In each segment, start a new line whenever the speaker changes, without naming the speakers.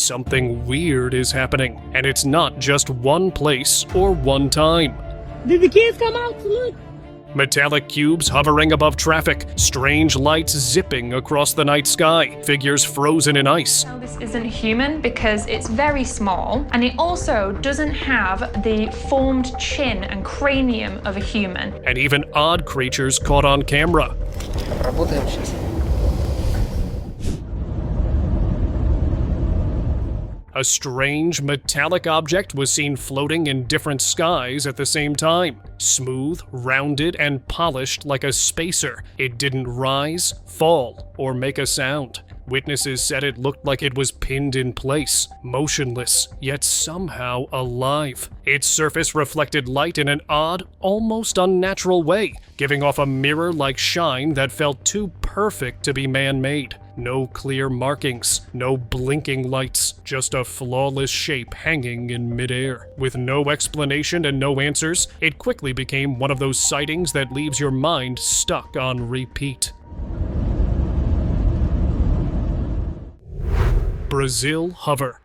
Something weird is happening, and it's not just one place or one time.
Did the kids come out to look?
Metallic cubes hovering above traffic, strange lights zipping across the night sky, figures frozen in ice.
Now, this isn't human because it's very small, and it also doesn't have the formed chin and cranium of a human.
And even odd creatures caught on camera. A strange metallic object was seen floating in different skies at the same time. Smooth, rounded, and polished like a spacer. It didn't rise, fall, or make a sound. Witnesses said it looked like it was pinned in place, motionless, yet somehow alive. Its surface reflected light in an odd, almost unnatural way, giving off a mirror-like shine that felt too perfect to be man-made. No clear markings, no blinking lights, just a flawless shape hanging in midair. With no explanation and no answers, it quickly became one of those sightings that leaves your mind stuck on repeat. Brazil hover.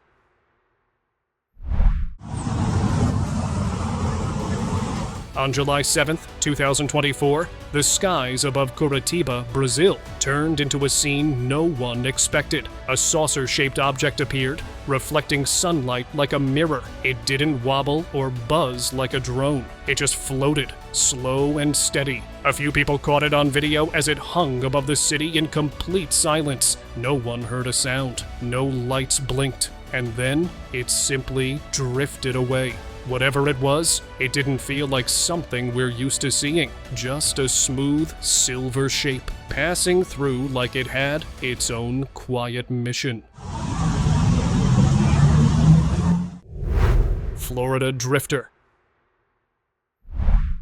On July 7th, 2024, the skies above Curitiba, Brazil, turned into a scene no one expected. A saucer-shaped object appeared, reflecting sunlight like a mirror. It didn't wobble or buzz like a drone. It just floated, slow and steady. A few people caught it on video as it hung above the city in complete silence. No one heard a sound. No lights blinked. And then it simply drifted away. Whatever it was, it didn't feel like something we're used to seeing. Just a smooth, silver shape, passing through like it had its own quiet mission. Florida drifter.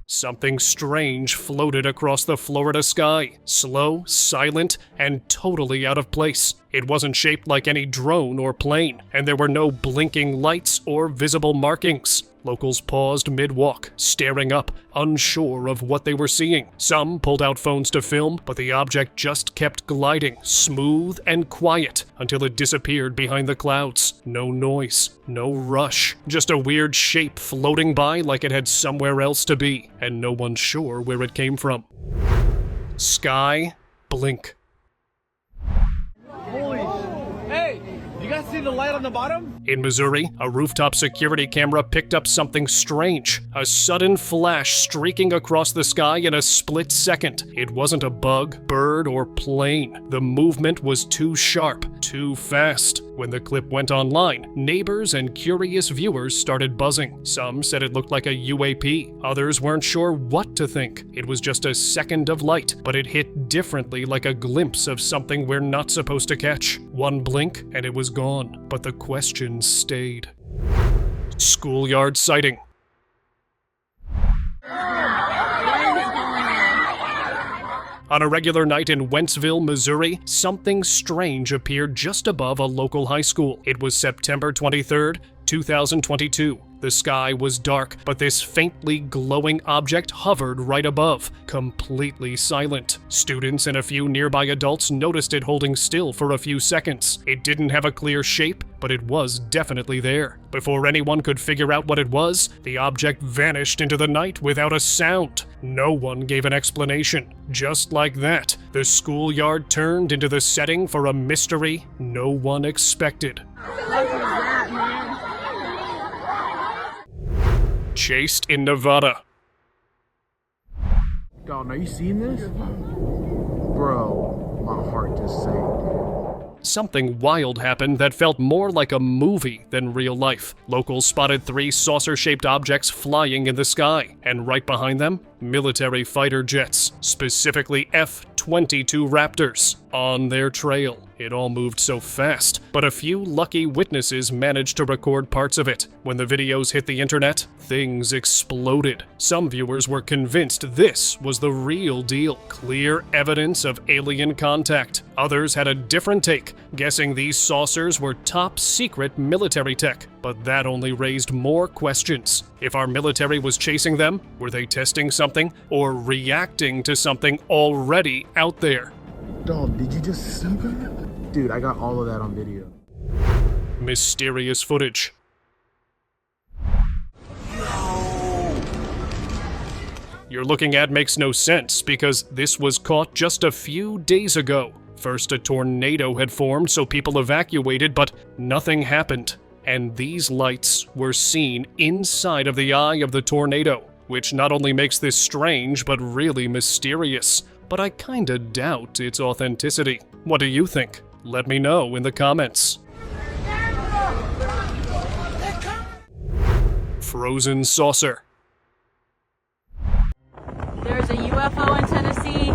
Something strange floated across the Florida sky, slow, silent, and totally out of place. It wasn't shaped like any drone or plane, and there were no blinking lights or visible markings. Locals paused mid-walk, staring up, unsure of what they were seeing. Some pulled out phones to film, but the object just kept gliding, smooth and quiet, until it disappeared behind the clouds. No noise, no rush, just a weird shape floating by like it had somewhere else to be, and no one sure where it came from. Sky blink.
Hey, you guys see the light on the bottom?
In Missouri, a rooftop security camera picked up something strange. A sudden flash streaking across the sky in a split second. It wasn't a bug, bird, or plane. The movement was too sharp, too fast. When the clip went online, neighbors and curious viewers started buzzing. Some said it looked like a UAP. Others weren't sure what to think. It was just a second of light, but it hit differently like a glimpse of something we're not supposed to catch. One blink, and it was gone. But the question stayed. Schoolyard sighting. On a regular night in Wentzville, Missouri, something strange appeared just above a local high school. It was September 23rd, 2022. The sky was dark, but this faintly glowing object hovered right above, completely silent. Students and a few nearby adults noticed it holding still for a few seconds. It didn't have a clear shape, but it was definitely there. Before anyone could figure out what it was, the object vanished into the night without a sound. No one gave an explanation. Just like that, the schoolyard turned into the setting for a mystery no one expected. Chased in Nevada.
Dog, are you seeing this? Bro, my heart just sank.
Something wild happened that felt more like a movie than real life. Locals spotted 3 saucer-shaped objects flying in the sky, and right behind them, military fighter jets, specifically F-22 Raptors, on their trail. It all moved so fast, but a few lucky witnesses managed to record parts of it. When the videos hit the internet, things exploded. Some viewers were convinced this was the real deal, clear evidence of alien contact. Others had a different take, guessing these saucers were top-secret military tech, but that only raised more questions. If our military was chasing them, were they testing something or reacting to something already out there?
Dog, did you just see that? Dude, I got all of that on video.
Mysterious footage. You're looking at makes no sense because this was caught just a few days ago. First, a tornado had formed, so people evacuated, but nothing happened. And these lights were seen inside of the eye of the tornado, which not only makes this strange, but really mysterious. But I kinda doubt its authenticity. What do you think? Let me know in the comments. Frozen saucer.
There's a UFO in Tennessee.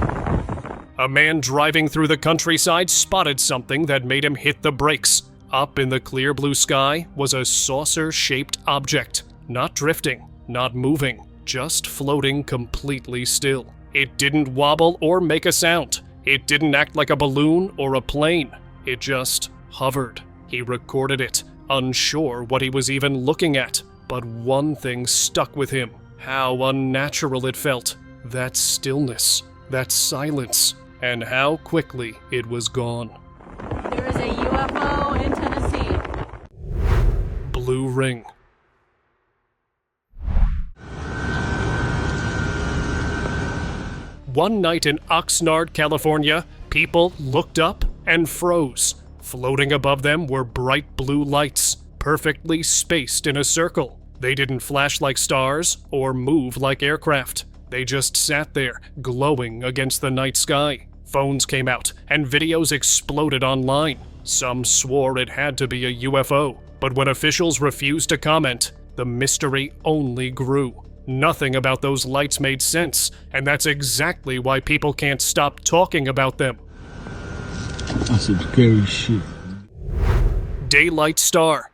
A man driving through the countryside spotted something that made him hit the brakes. Up in the clear blue sky was a saucer-shaped object. Not drifting, not moving, just floating completely still. It didn't wobble or make a sound. It didn't act like a balloon or a plane. It just hovered. He recorded it, unsure what he was even looking at. But one thing stuck with him. How unnatural it felt. That stillness, that silence, and how quickly it was gone.
There is a UFO in Tennessee.
Blue ring. One night in Oxnard, California, people looked up and froze. Floating above them were bright blue lights, perfectly spaced in a circle. They didn't flash like stars or move like aircraft. They just sat there, glowing against the night sky. Phones came out, and videos exploded online. Some swore it had to be a UFO, but when officials refused to comment, the mystery only grew. Nothing about those lights made sense, and that's exactly why people can't stop talking about them.
That's some scary shit.
Daylight star.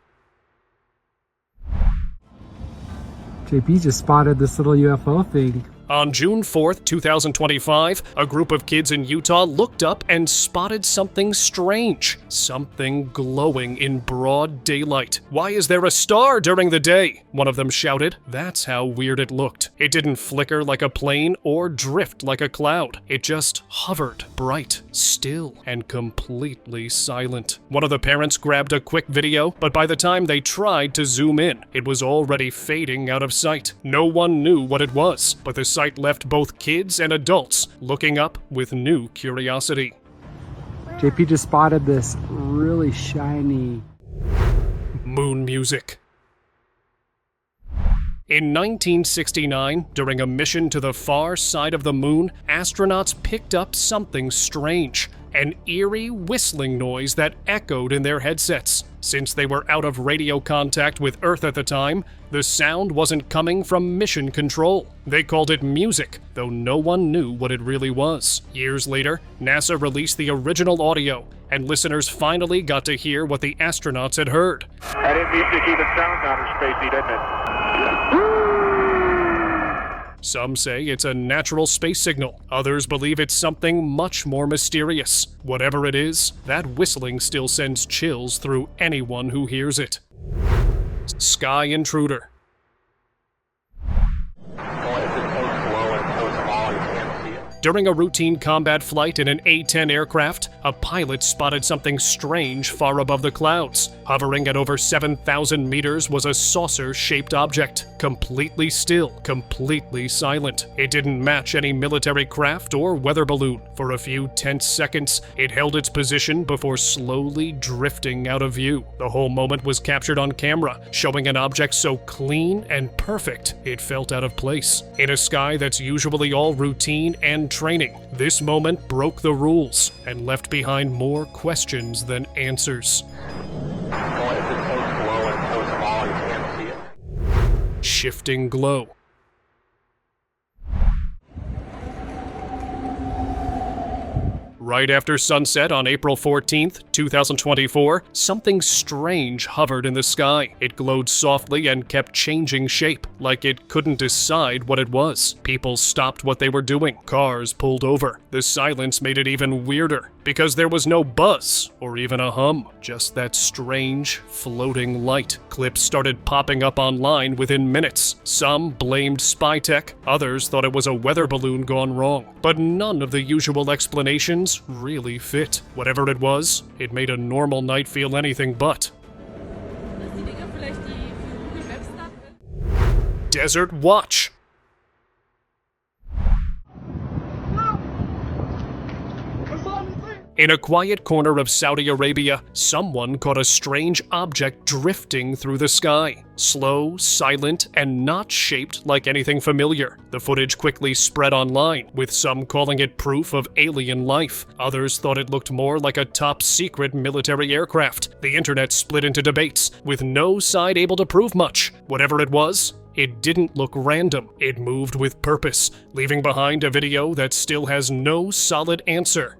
JP just spotted this little UFO thing.
On June 4th, 2025, a group of kids in Utah looked up and spotted something strange. Something glowing in broad daylight. "Why is there a star during the day?" one of them shouted. That's how weird it looked. It didn't flicker like a plane or drift like a cloud. It just hovered, bright, still, and completely silent. One of the parents grabbed a quick video, but by the time they tried to zoom in, it was already fading out of sight. No one knew what it was, but the sight left both kids and adults looking up with new curiosity.
JP just spotted this really shiny
Moon music. In 1969, during a mission to the far side of the moon, astronauts picked up something strange, an eerie whistling noise that echoed in their headsets. Since they were out of radio contact with Earth at the time, the sound wasn't coming from mission control. They called it music, though no one knew what it really was. Years later, NASA released the original audio, and listeners finally got to hear what the astronauts had heard.
That music even sounds outer spacey, doesn't it?
Some say it's a natural space signal. Others believe it's something much more mysterious. Whatever it is, that whistling still sends chills through anyone who hears it. Sky intruder. During a routine combat flight in an A-10 aircraft, a pilot spotted something strange far above the clouds. Hovering at over 7,000 meters was a saucer-shaped object, completely still, completely silent. It didn't match any military craft or weather balloon. For a few tense seconds, it held its position before slowly drifting out of view. The whole moment was captured on camera, showing an object so clean and perfect it felt out of place. In a sky that's usually all routine and training, this moment broke the rules and left behind more questions than answers. Shifting glow. Right after sunset on April 14th, 2024, something strange hovered in the sky. It glowed softly and kept changing shape, like it couldn't decide what it was. People stopped what they were doing. Cars pulled over. The silence made it even weirder, because there was no buzz or even a hum, just that strange, floating light. Clips started popping up online within minutes. Some blamed spy tech, others thought it was a weather balloon gone wrong. But none of the usual explanations really fit. Whatever it was, it made a normal night feel anything but Desert Watch. In a quiet corner of Saudi Arabia, someone caught a strange object drifting through the sky. Slow, silent, and not shaped like anything familiar. The footage quickly spread online, with some calling it proof of alien life. Others thought it looked more like a top-secret military aircraft. The internet split into debates, with no side able to prove much. Whatever it was, it didn't look random. It moved with purpose, leaving behind a video that still has no solid answer.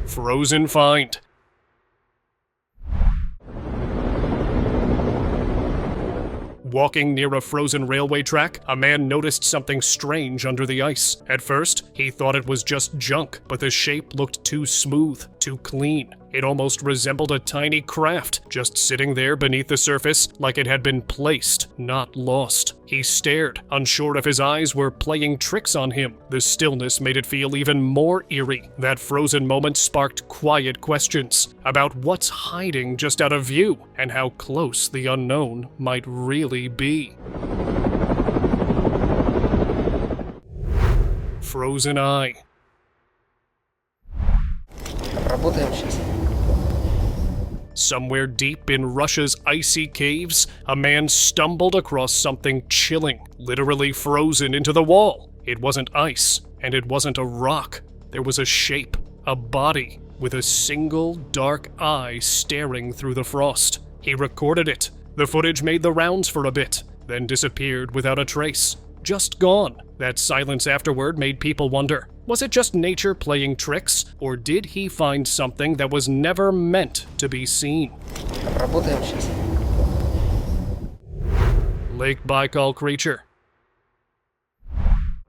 Frozen find. Walking near a frozen railway track, a man noticed something strange under the ice. At first, he thought it was just junk, but the shape looked too smooth, too clean. It almost resembled a tiny craft, just sitting there beneath the surface like it had been placed, not lost. He stared, unsure if his eyes were playing tricks on him. The stillness made it feel even more eerie. That frozen moment sparked quiet questions about what's hiding just out of view and how close the unknown might really be. Frozen eye. Somewhere deep in Russia's icy caves, a man stumbled across something chilling, literally frozen into the wall. It wasn't ice, and it wasn't a rock. There was a shape, a body, with a single dark eye staring through the frost. He recorded it. The footage made the rounds for a bit, then disappeared without a trace. Just gone. That silence afterward made people wonder, was it just nature playing tricks, or did he find something that was never meant to be seen? Lake Baikal creature.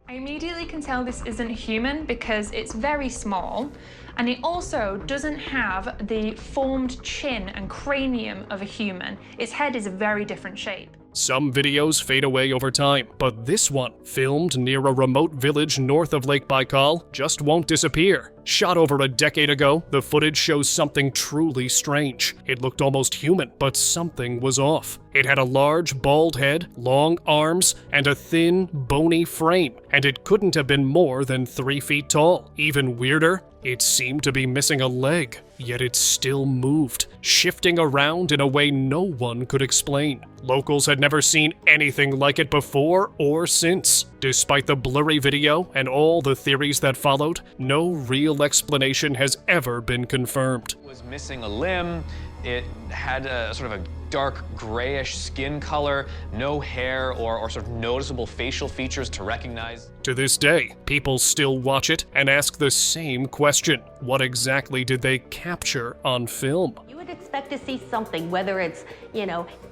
I immediately can tell this isn't human because it's very small, and it also doesn't have the formed chin and cranium of a human. Its head is a very different shape.
Some videos fade away over time, but this one, filmed near a remote village north of Lake Baikal, just won't disappear. Shot over a decade ago, the footage shows something truly strange. It looked almost human, but something was off. It had a large, bald head, long arms, and a thin, bony frame, and it couldn't have been more than 3 feet tall. Even weirder, it seemed to be missing a leg, yet it still moved, shifting around in a way no one could explain. Locals had never seen anything like it before or since. Despite the blurry video and all the theories that followed, no real explanation has ever been confirmed.
It was missing a limb. It had a sort of a dark grayish skin color, no hair or sort of noticeable facial features to recognize.
To this day, people still watch it and ask the same question. What exactly did they capture on film?
You would expect to see something, whether it's,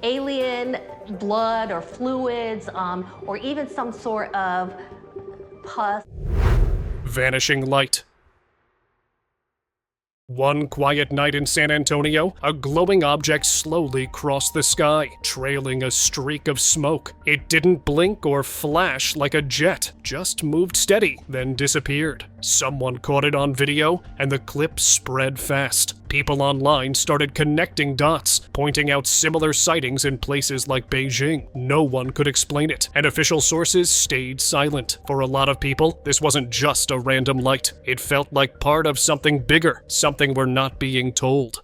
alien blood or fluids, or even some sort of pus.
Vanishing light. One quiet night in San Antonio, a glowing object slowly crossed the sky, trailing a streak of smoke. It didn't blink or flash like a jet, just moved steady, then disappeared. Someone caught it on video, and the clip spread fast. People online started connecting dots, pointing out similar sightings in places like Beijing. No one could explain it, and official sources stayed silent. For a lot of people, this wasn't just a random light. It felt like part of something bigger, something we're not being told.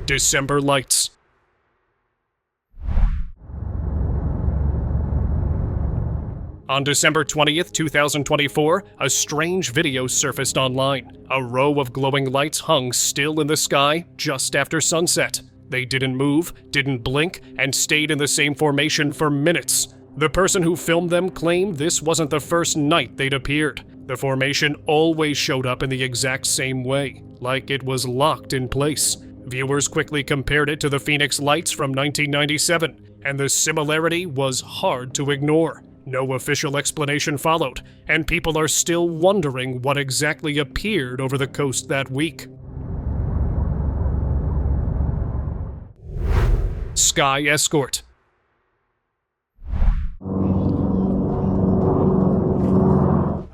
December lights. On December 20th, 2024, a strange video surfaced online. A row of glowing lights hung still in the sky just after sunset. They didn't move, didn't blink, and stayed in the same formation for minutes. The person who filmed them claimed this wasn't the first night they'd appeared. The formation always showed up in the exact same way, like it was locked in place. Viewers quickly compared it to the Phoenix Lights from 1997, and the similarity was hard to ignore. No official explanation followed, and people are still wondering what exactly appeared over the coast that week. Sky escort.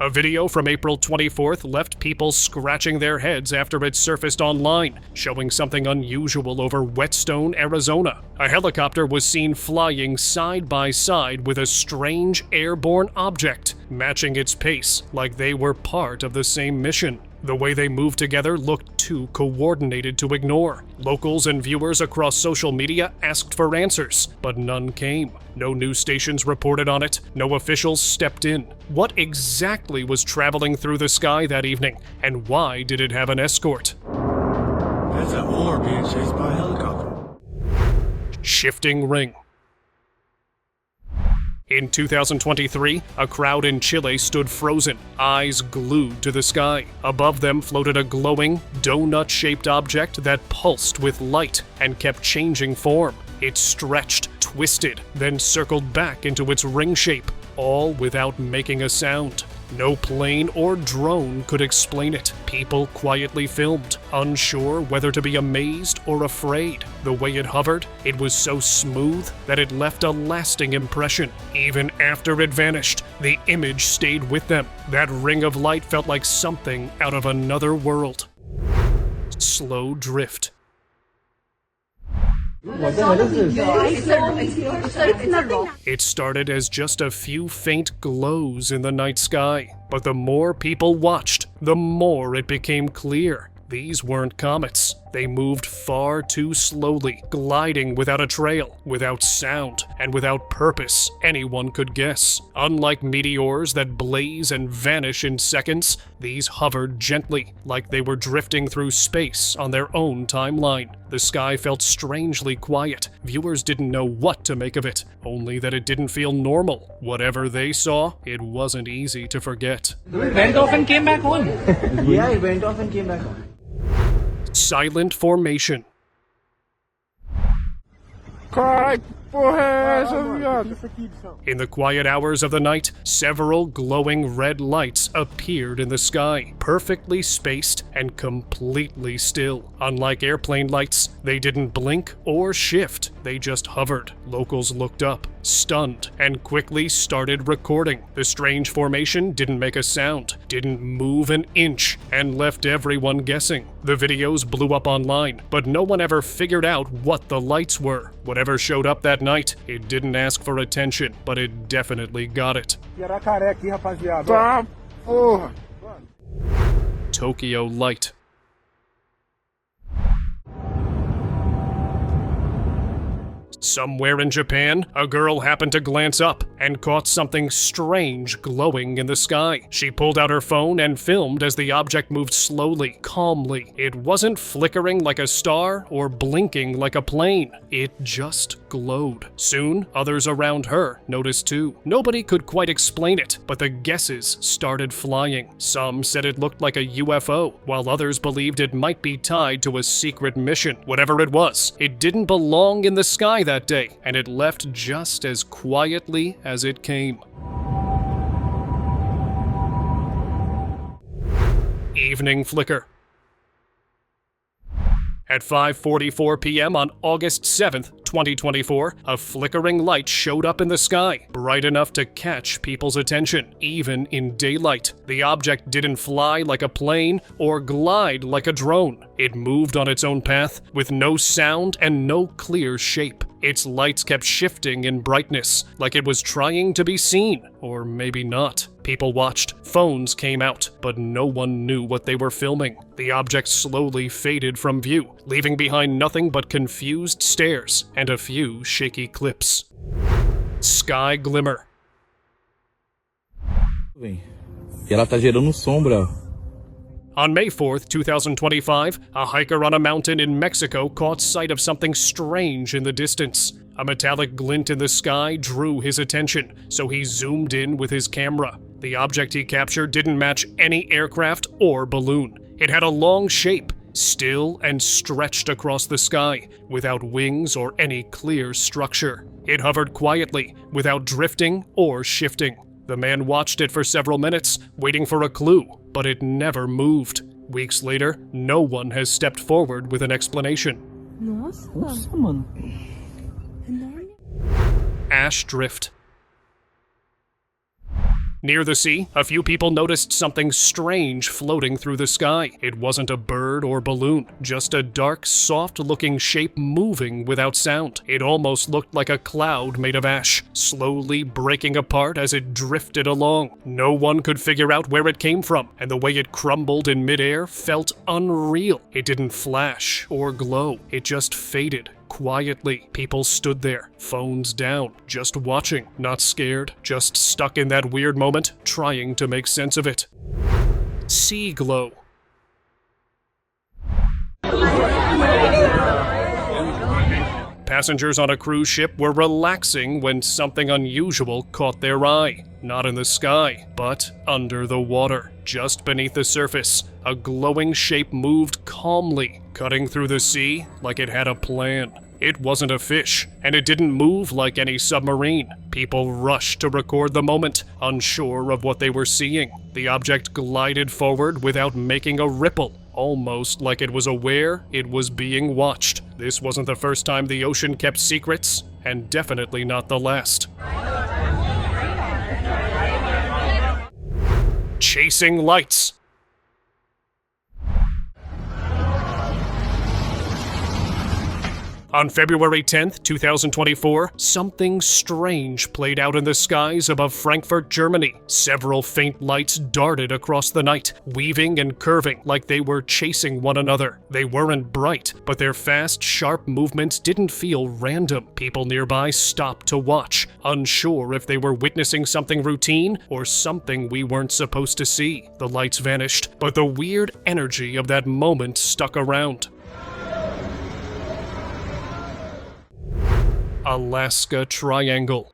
A video from April 24th left people scratching their heads after it surfaced online, showing something unusual over Whetstone, Arizona. A helicopter was seen flying side by side with a strange airborne object, matching its pace like they were part of the same mission. The way they moved together looked too coordinated to ignore. Locals and viewers across social media asked for answers, but none came. No news stations reported on it, no officials stepped in. What exactly was traveling through the sky that evening, and why did it have an escort?
That's an orb being chased by a helicopter.
Shifting ring. In 2023, a crowd in Chile stood frozen, eyes glued to the sky. Above them floated a glowing, donut-shaped object that pulsed with light and kept changing form. It stretched, twisted, then circled back into its ring shape, all without making a sound. No plane or drone could explain it. People quietly filmed, unsure whether to be amazed or afraid. The way it hovered, it was so smooth that it left a lasting impression. Even after it vanished, the image stayed with them. That ring of light felt like something out of another world. Slow drift. It started as just a few faint glows in the night sky, but the more people watched, the more it became clear. These weren't comets. They moved far too slowly, gliding without a trail, without sound, and without purpose anyone could guess. Unlike meteors that blaze and vanish in seconds, these hovered gently, like they were drifting through space on their own timeline. The sky felt strangely quiet. Viewers didn't know what to make of it, only that it didn't feel normal. Whatever they saw, it wasn't easy to forget.
It went off and came back on.
Yeah, it went off and came back on.
Silent formation. In the quiet hours of the night, several glowing red lights appeared in the sky, perfectly spaced and completely still. Unlike airplane lights, they didn't blink or shift, they just hovered. Locals looked up, stunned, and quickly started recording. The strange formation didn't make a sound, didn't move an inch, and left everyone guessing. The videos blew up online, but no one ever figured out what the lights were. Whatever showed up that night, it didn't ask for attention, but it definitely got it. Tokyo Light. Somewhere in Japan, a girl happened to glance up and caught something strange glowing in the sky. She pulled out her phone and filmed as the object moved slowly, calmly. It wasn't flickering like a star or blinking like a plane. It just glowed. Soon, others around her noticed too. Nobody could quite explain it, but the guesses started flying. Some said it looked like a UFO, while others believed it might be tied to a secret mission. Whatever it was, it didn't belong in the sky that day, and it left just as quietly as it came. Evening flicker. At 5:44 p.m. on August 7th, 2024, a flickering light showed up in the sky, bright enough to catch people's attention, even in daylight. The object didn't fly like a plane or glide like a drone. It moved on its own path, with no sound and no clear shape. Its lights kept shifting in brightness, like it was trying to be seen, or maybe not. People watched, phones came out, but no one knew what they were filming. The object slowly faded from view, leaving behind nothing but confused stares and a few shaky clips. Sky glimmer.
E ela tá gerando sombra.
On May 4th, 2025, a hiker on a mountain in Mexico caught sight of something strange in the distance. A metallic glint in the sky drew his attention, so he zoomed in with his camera. The object he captured didn't match any aircraft or balloon. It had a long shape, still and stretched across the sky, without wings or any clear structure. It hovered quietly, without drifting or shifting. The man watched it for several minutes, waiting for a clue, but it never moved. Weeks later, no one has stepped forward with an explanation.
Nossa,
mano.
enorme.
Ash drift. Near the sea, a few people noticed something strange floating through the sky. It wasn't a bird or balloon, just a dark, soft-looking shape moving without sound. It almost looked like a cloud made of ash, slowly breaking apart as it drifted along. No one could figure out where it came from, and the way it crumbled in midair felt unreal. It didn't flash or glow. It just faded. Quietly, people stood there, phones down, just watching, not scared, just stuck in that weird moment, trying to make sense of it. Sea glow. Passengers on a cruise ship were relaxing when something unusual caught their eye. Not in the sky, but under the water. Just beneath the surface, a glowing shape moved calmly, cutting through the sea like it had a plan. It wasn't a fish, and it didn't move like any submarine. People rushed to record the moment, unsure of what they were seeing. The object glided forward without making a ripple, almost like it was aware it was being watched. This wasn't the first time the ocean kept secrets, and definitely not the last. Chasing lights. On February 10th, 2024, something strange played out in the skies above Frankfurt, Germany. Several faint lights darted across the night, weaving and curving like they were chasing one another. They weren't bright, but their fast, sharp movements didn't feel random. People nearby stopped to watch, unsure if they were witnessing something routine or something we weren't supposed to see. The lights vanished, but the weird energy of that moment stuck around. Alaska Triangle.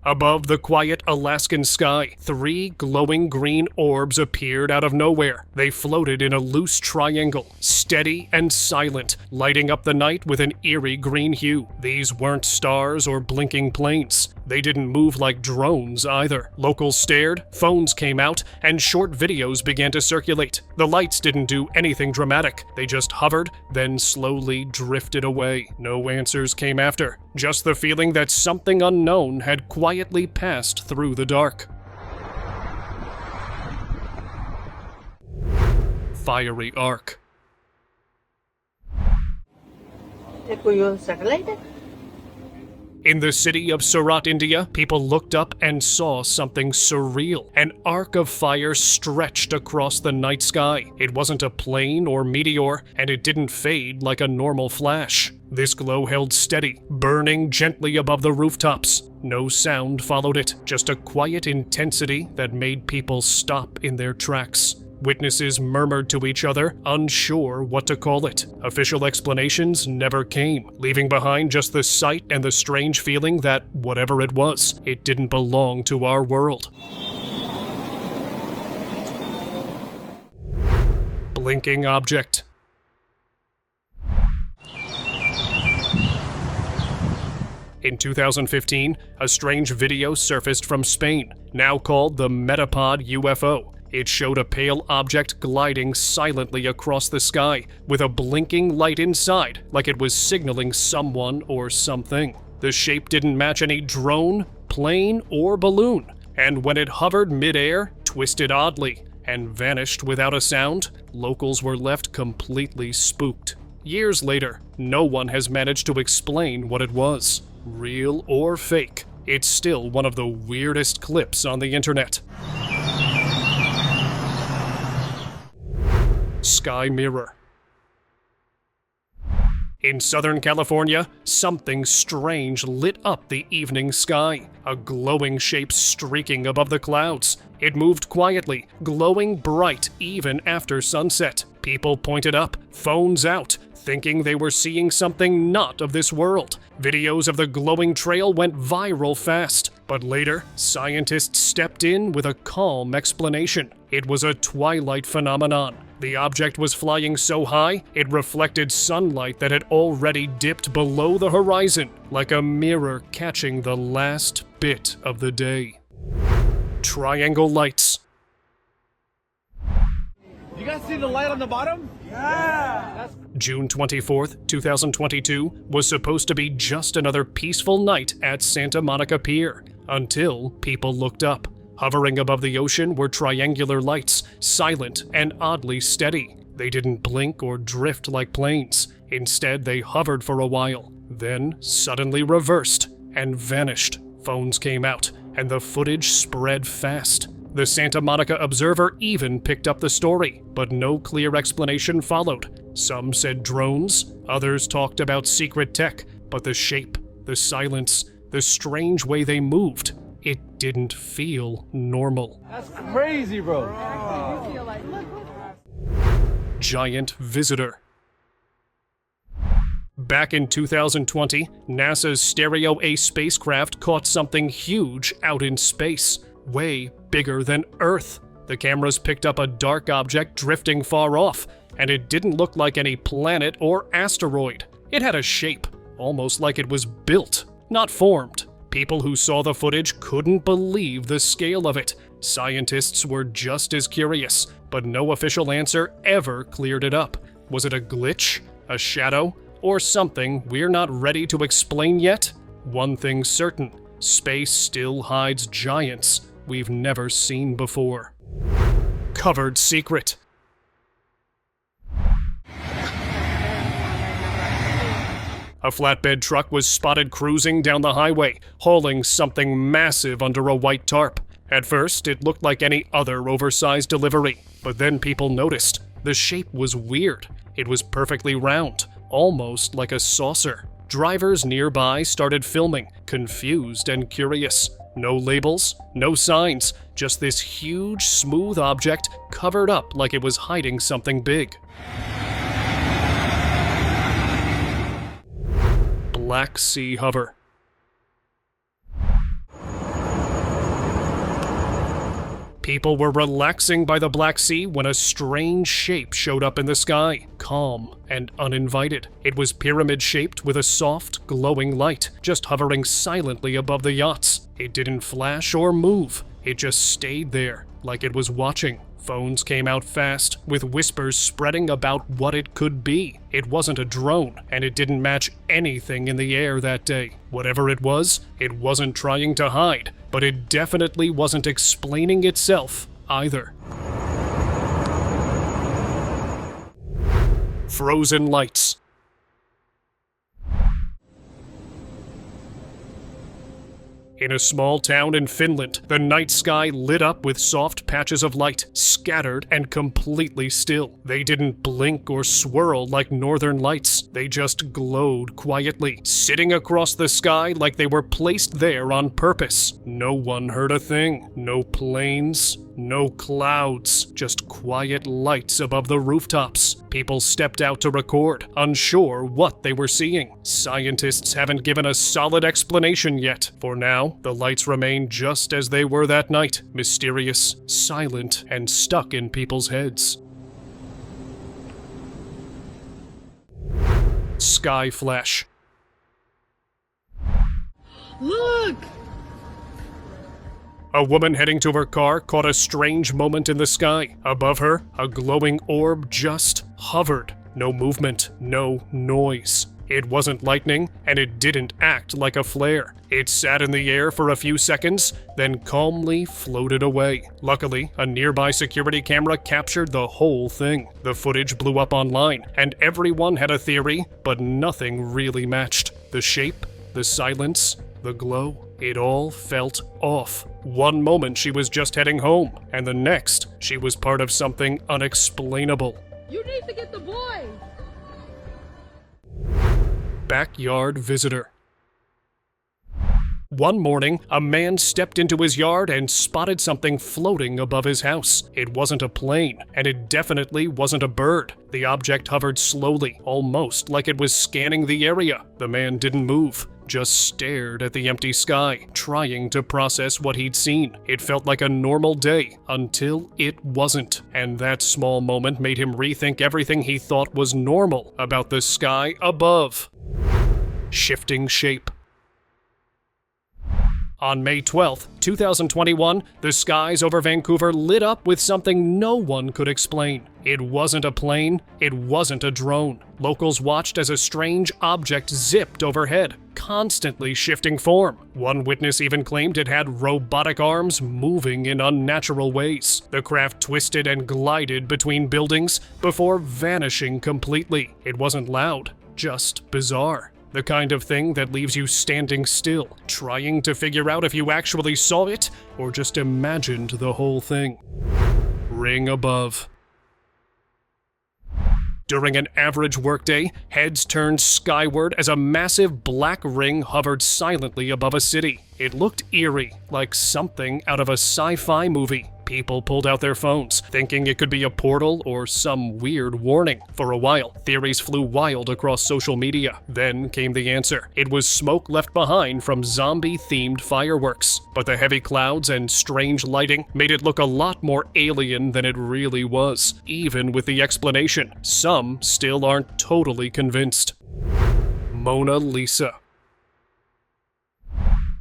Above the quiet Alaskan sky, 3 glowing green orbs appeared out of nowhere. They floated in a loose triangle, steady and silent, lighting up the night with an eerie green hue. These weren't stars or blinking planes. They didn't move like drones either. Locals stared, phones came out, and short videos began to circulate. The lights didn't do anything dramatic. They just hovered, then slowly drifted away. No answers came after, just the feeling that something unknown had quietly passed through the dark. Fiery arc. In the city of Surat, India, people looked up and saw something surreal. An arc of fire stretched across the night sky. It wasn't a plane or meteor, and it didn't fade like a normal flash. This glow held steady, burning gently above the rooftops. No sound followed it, just a quiet intensity that made people stop in their tracks. Witnesses murmured to each other, unsure what to call it. Official explanations never came, leaving behind just the sight and the strange feeling that, whatever it was, it didn't belong to our world. Blinking object. In 2015, a strange video surfaced from Spain, now called the Metapod UFO. It showed a pale object gliding silently across the sky, with a blinking light inside, like it was signaling someone or something. The shape didn't match any drone, plane, or balloon, and when it hovered midair, twisted oddly, and vanished without a sound, locals were left completely spooked. Years later, no one has managed to explain what it was. Real or fake, it's still one of the weirdest clips on the internet. Sky mirror. In Southern California, something strange lit up the evening sky, a glowing shape streaking above the clouds. It moved quietly, glowing bright even after sunset. People pointed up, phones out, thinking they were seeing something not of this world. Videos of the glowing trail went viral fast, but later, scientists stepped in with a calm explanation. It was a twilight phenomenon. The object was flying so high, it reflected sunlight that had already dipped below the horizon, like a mirror catching the last bit of the day. Triangle lights.
You guys see the light on the bottom? Yeah!
June 24th, 2022 was supposed to be just another peaceful night at Santa Monica Pier, until people looked up. Hovering above the ocean were triangular lights, silent and oddly steady. They didn't blink or drift like planes. Instead, they hovered for a while, then suddenly reversed and vanished. Phones came out, and the footage spread fast. The Santa Monica Observer even picked up the story, but no clear explanation followed. Some said drones, others talked about secret tech, but the shape, the silence, the strange way they moved, it didn't feel normal.
That's crazy, bro.
Giant visitor. Back in 2020, NASA's Stereo A spacecraft caught something huge out in space, way bigger than Earth. The cameras picked up a dark object drifting far off, and it didn't look like any planet or asteroid. It had a shape, almost like it was built, not formed. People who saw the footage couldn't believe the scale of it. Scientists were just as curious, but no official answer ever cleared it up. Was it a glitch, a shadow, or something we're not ready to explain yet? One thing's certain, space still hides giants we've never seen before. Covered secret. A flatbed truck was spotted cruising down the highway, hauling something massive under a white tarp. At first, it looked like any other oversized delivery, but then people noticed. The shape was weird. It was perfectly round, almost like a saucer. Drivers nearby started filming, confused and curious. No labels, no signs, just this huge, smooth object covered up like it was hiding something big. Black Sea Hover. People were relaxing by the Black Sea when a strange shape showed up in the sky, calm and uninvited. It was pyramid-shaped with a soft, glowing light, just hovering silently above the yachts. It didn't flash or move. It just stayed there, like it was watching. Phones came out fast, with whispers spreading about what it could be. It wasn't a drone, and it didn't match anything in the air that day. Whatever it wasn't trying to hide, but it definitely wasn't explaining itself either. Frozen lights. In a small town in Finland, the night sky lit up with soft patches of light, scattered and completely still. They didn't blink or swirl like northern lights. They just glowed quietly, sitting across the sky like they were placed there on purpose. No one heard a thing. No planes, no clouds, just quiet lights above the rooftops. People stepped out to record, unsure what they were seeing. Scientists haven't given a solid explanation yet. For now, the lights remain just as they were that night, mysterious, silent, and stuck in people's heads. Sky flash.
Look!
A woman heading to her car caught a strange moment in the sky. Above her, a glowing orb just hovered. No movement, no noise. It wasn't lightning, and it didn't act like a flare. It sat in the air for a few seconds, then calmly floated away. Luckily, a nearby security camera captured the whole thing. The footage blew up online, and everyone had a theory, but nothing really matched. The shape, the silence, the glow. It all felt off. One moment she was just heading home, and the next she was part of something unexplainable.
You need to get the boy!
Backyard visitor. One morning, a man stepped into his yard and spotted something floating above his house. It wasn't a plane, and it definitely wasn't a bird. The object hovered slowly, almost like it was scanning the area. The man didn't move, just stared at the empty sky, trying to process what he'd seen. It felt like a normal day, until it wasn't. And that small moment made him rethink everything he thought was normal about the sky above. Shifting shape. On May 12, 2021, the skies over Vancouver lit up with something no one could explain. It wasn't a plane, it wasn't a drone. Locals watched as a strange object zipped overhead, constantly shifting form. One witness even claimed it had robotic arms moving in unnatural ways. The craft twisted and glided between buildings before vanishing completely. It wasn't loud, just bizarre. The kind of thing that leaves you standing still, trying to figure out if you actually saw it or just imagined the whole thing. Ring above. During an average workday, heads turned skyward as a massive black ring hovered silently above a city. It looked eerie, like something out of a sci-fi movie. People pulled out their phones, thinking it could be a portal or some weird warning. For a while, theories flew wild across social media. Then came the answer. It was smoke left behind from zombie-themed fireworks. But the heavy clouds and strange lighting made it look a lot more alien than it really was. Even with the explanation, some still aren't totally convinced. Mona Lisa.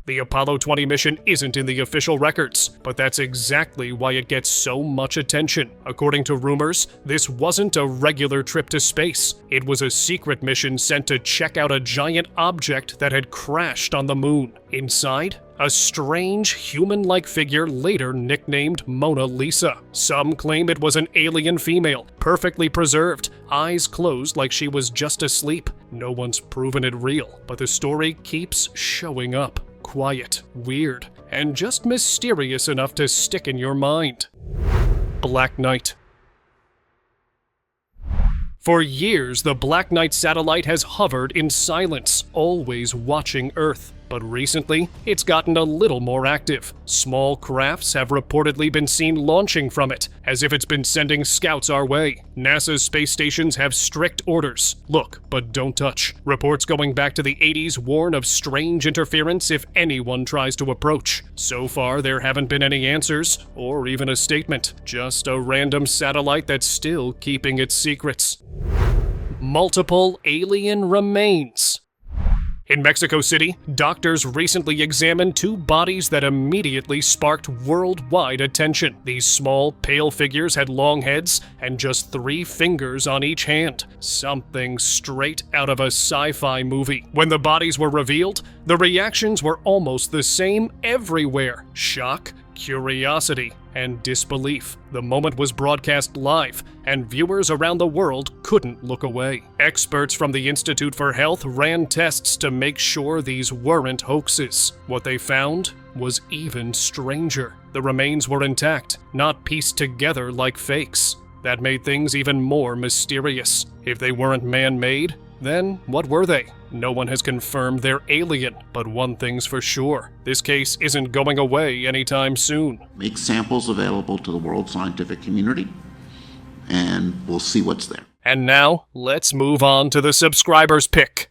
The Apollo 20 mission isn't in the official records, but that's exactly why it gets so much attention. According to rumors, this wasn't a regular trip to space. It was a secret mission sent to check out a giant object that had crashed on the moon. Inside, a strange, human-like figure later nicknamed Mona Lisa. Some claim it was an alien female, perfectly preserved, eyes closed like she was just asleep. No one's proven it real, but the story keeps showing up. Quiet, weird, and just mysterious enough to stick in your mind. Black Knight. For years, the Black Knight satellite has hovered in silence, always watching Earth. But recently, it's gotten a little more active. Small crafts have reportedly been seen launching from it, as if it's been sending scouts our way. NASA's space stations have strict orders. Look, but don't touch. Reports going back to the 80s warn of strange interference if anyone tries to approach. So far, there haven't been any answers, or even a statement. Just a random satellite that's still keeping its secrets. Multiple alien remains. In Mexico City, doctors recently examined two bodies that immediately sparked worldwide attention. These small, pale figures had long heads and just 3 fingers on each hand. Something straight out of a sci-fi movie. When the bodies were revealed, the reactions were almost the same everywhere. Shock, curiosity, and disbelief. The moment was broadcast live, and viewers around the world couldn't look away. Experts from the Institute for Health ran tests to make sure these weren't hoaxes. What they found was even stranger. The remains were intact, not pieced together like fakes. That made things even more mysterious. If they weren't man-made, then what were they? No one has confirmed they're alien, but one thing's for sure. This case isn't going away anytime soon.
Make samples available to the world scientific community, and we'll see what's there.
And now, let's move on to the subscriber's pick.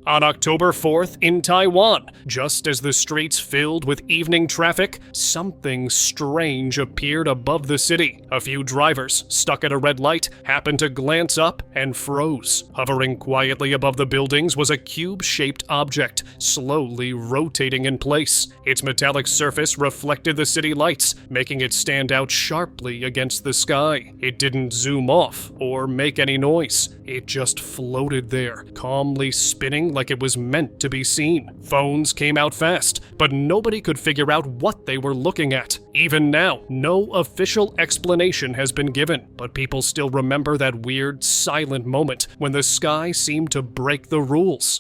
On October 4th in Taiwan, just as the streets filled with evening traffic, something strange appeared above the city. A few drivers, stuck at a red light, happened to glance up and froze. Hovering quietly above the buildings was a cube-shaped object, slowly rotating in place. Its metallic surface reflected the city lights, making it stand out sharply against the sky. It didn't zoom off or make any noise. It just floated there, calmly spinning like it was meant to be seen. Phones came out fast, but nobody could figure out what they were looking at. Even now, no official explanation has been given, but people still remember that weird, silent moment when the sky seemed to break the rules.